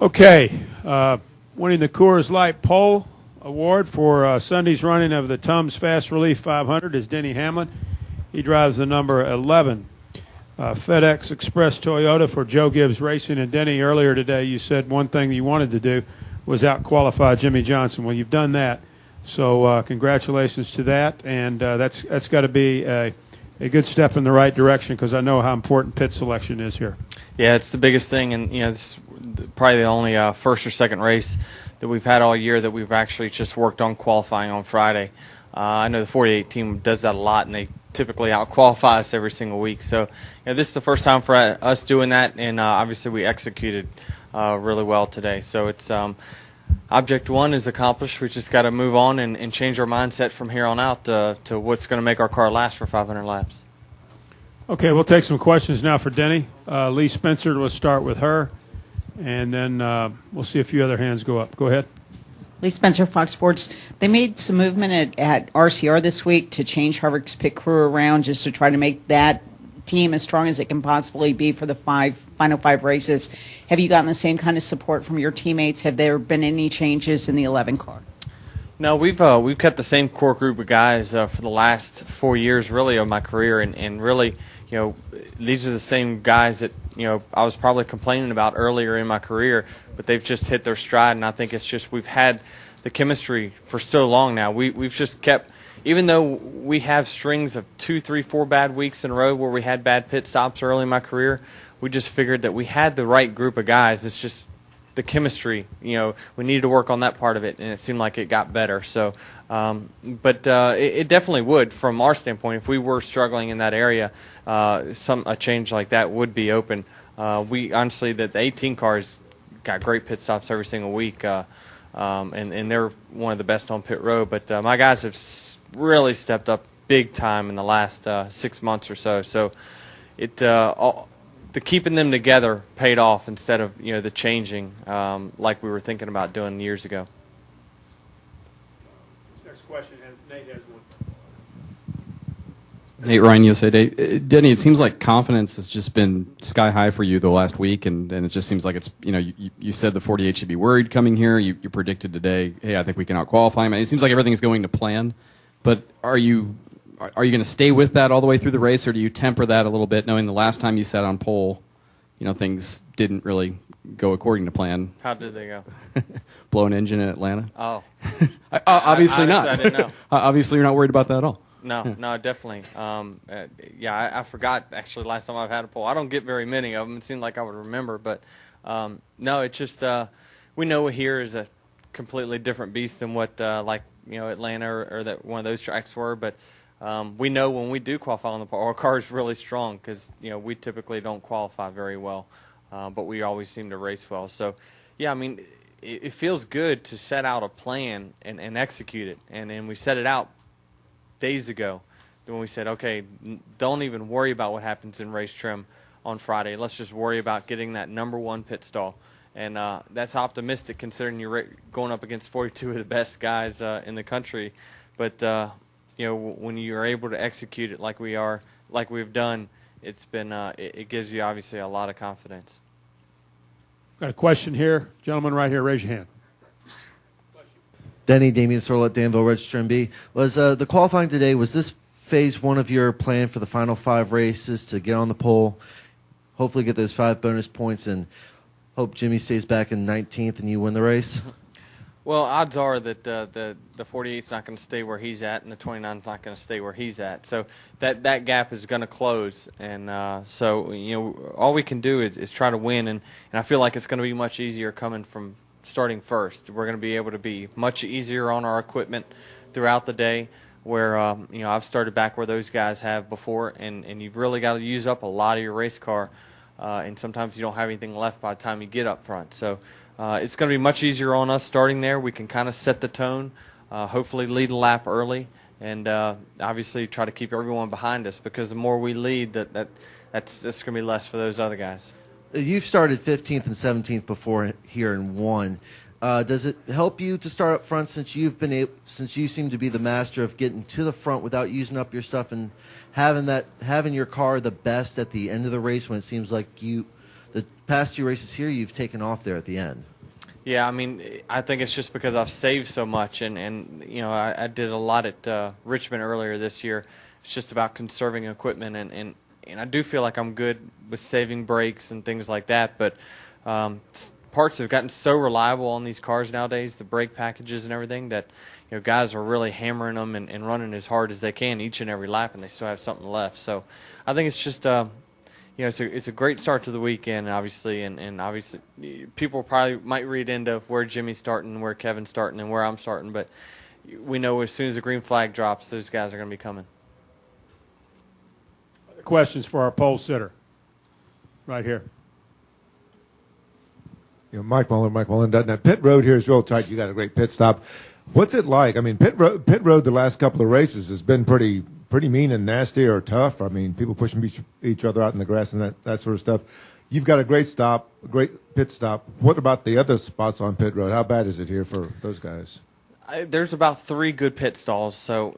Okay, winning the Coors Light Pole Award for Sunday's running of the Tums Fast Relief 500 is Denny Hamlin. He drives the number 11. FedEx Express Toyota for Joe Gibbs Racing. And Denny, earlier today you said one thing you wanted to do was out-qualify Jimmy Johnson. Well, you've done that, so congratulations to that. And that's got to be a good step in the right direction because I know how important pit selection is here. Yeah, it's the biggest thing, and this is probably the only first or second race that we've had all year that we've actually just worked on qualifying on Friday. I know the 48 team does that a lot, and they typically out-qualify us every single week. So this is the first time for us doing that, and obviously we executed really well today. So it's object one is accomplished. We just got to move on and change our mindset from here on out to what's going to make our car last for 500 laps. Okay, we'll take some questions now for Denny. Lee Spencer, we'll start with her, and then we'll see a few other hands go up. Go ahead. Lee Spencer, Fox Sports. They made some movement at RCR this week to change Harvick's pit crew around just to try to make that team as strong as it can possibly be for the final five races. Have you gotten the same kind of support from your teammates? Have there been any changes in the 11 car? No, we've kept the same core group of guys for the last 4 years, really, of my career, and really, these are the same guys that I was probably complaining about earlier in my career, but they've just hit their stride, and I think it's just we've had the chemistry for so long now. We've just kept, even though we have strings of 2, 3, 4 bad weeks in a row where we had bad pit stops early in my career, we just figured that we had the right group of guys. It's just the chemistry, we needed to work on that part of it, and it seemed like it got better. So, but it definitely would, from our standpoint, if we were struggling in that area, a change like that would be open. We honestly, the 18 cars got great pit stops every single week, and they're one of the best on pit road. But my guys have really stepped up big time in the last 6 months or so. So the keeping them together paid off instead of the changing like we were thinking about doing years ago. Next question, Nate has one. Nate Ryan, USA Today. Denny, it seems like confidence has just been sky high for you the last week, and it just seems like it's you said the 48 should be worried coming here. You predicted today, hey, I think we can out-qualify him. It seems like everything's going to plan, but are you going to stay with that all the way through the race, or do you temper that a little bit, knowing the last time you sat on pole, things didn't really go according to plan? How did they go? Blow an engine in Atlanta? Oh. Obviously not. I didn't know. Obviously you're not worried about that at all. No, definitely. I forgot, actually, last time I've had a pole. I don't get very many of them. It seemed like I would remember. But, no, it's just we know here is a completely different beast than what, Atlanta or that one of those tracks were. But we know when we do qualify on the pole, our car is really strong because, we typically don't qualify very well. But we always seem to race well. So, yeah, I mean, it feels good to set out a plan and execute it. And then we set it out days ago when we said, okay, don't even worry about what happens in race trim on Friday. Let's just worry about getting that number one pit stall. And that's optimistic considering you're going up against 42 of the best guys in the country. But, when you're able to execute it like we've done, it's been it gives you obviously a lot of confidence. Got a question here. Gentleman right here, raise your hand. Denny, Damian Sorlett, Danville Register MB. Was the qualifying today, was this phase one of your plan for the final 5 races to get on the pole, hopefully get those 5 bonus points, and hope Jimmy stays back in 19th and you win the race? Well, odds are that the 48's not going to stay where he's at, and the 29's not going to stay where he's at. So that gap is going to close, and so all we can do is try to win, and I feel like it's going to be much easier coming from starting first. We're going to be able to be much easier on our equipment throughout the day, where I've started back where those guys have before, and you've really got to use up a lot of your race car, and sometimes you don't have anything left by the time you get up front. So it's going to be much easier on us starting there. We can kind of set the tone, hopefully lead a lap early, and obviously try to keep everyone behind us, because the more we lead, that's going to be less for those other guys. You've started 15th and 17th before here and won. Does it help you to start up front since you seem to be the master of getting to the front without using up your stuff and having your car the best at the end of the race when it seems like the The past 2 races here, you've taken off there at the end. Yeah, I mean, I think it's just because I've saved so much, and you know, I did a lot at Richmond earlier this year. It's just about conserving equipment, and I do feel like I'm good with saving brakes and things like that. But parts have gotten so reliable on these cars nowadays, the brake packages and everything, that you know, guys are really hammering them and running as hard as they can each and every lap, and they still have something left. So I think it's just you know, it's a great start to the weekend, obviously, and obviously people probably might read into where Jimmy's starting, where Kevin's starting, and where I'm starting, but we know as soon as the green flag drops, those guys are going to be coming. Questions for our pole sitter, right here. You know, Mike Mullen, that pit road here is real tight. You got a great pit stop. What's it like? I mean, pit road the last couple of races has been pretty mean and nasty or tough. I mean, people pushing each other out in the grass and that sort of stuff. You've got a great pit stop. What about the other spots on pit road? How bad is it here for those guys? There's about 3 good pit stalls, so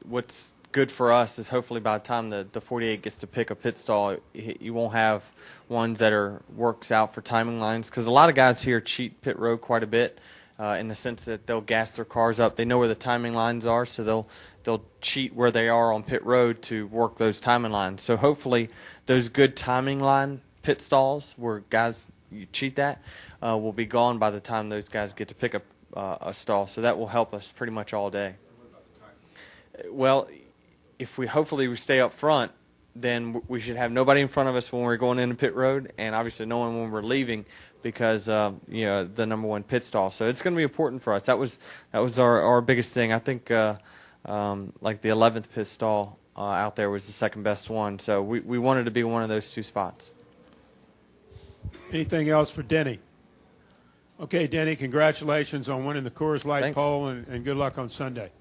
what's good for us is hopefully by the time the 48 gets to pick a pit stall, you won't have ones that works out for timing lines, because a lot of guys here cheat pit road quite a bit in the sense that they'll gas their cars up. They know where the timing lines are, so they'll cheat where they are on pit road to work those timing lines. So hopefully those good timing line pit stalls where guys you cheat that will be gone by the time those guys get to pick up a stall. So that will help us pretty much all day. Well, if we stay up front, then we should have nobody in front of us when we're going into pit road, and obviously no one when we're leaving, because you know, the number 1 pit stall. So it's going to be important for us. That was our biggest thing. I think like the 11th pit stall out there was the second best one. So we wanted to be one of those 2 spots. Anything else for Denny? Okay, Denny, congratulations on winning the Coors Light Thanks. pole, and good luck on Sunday.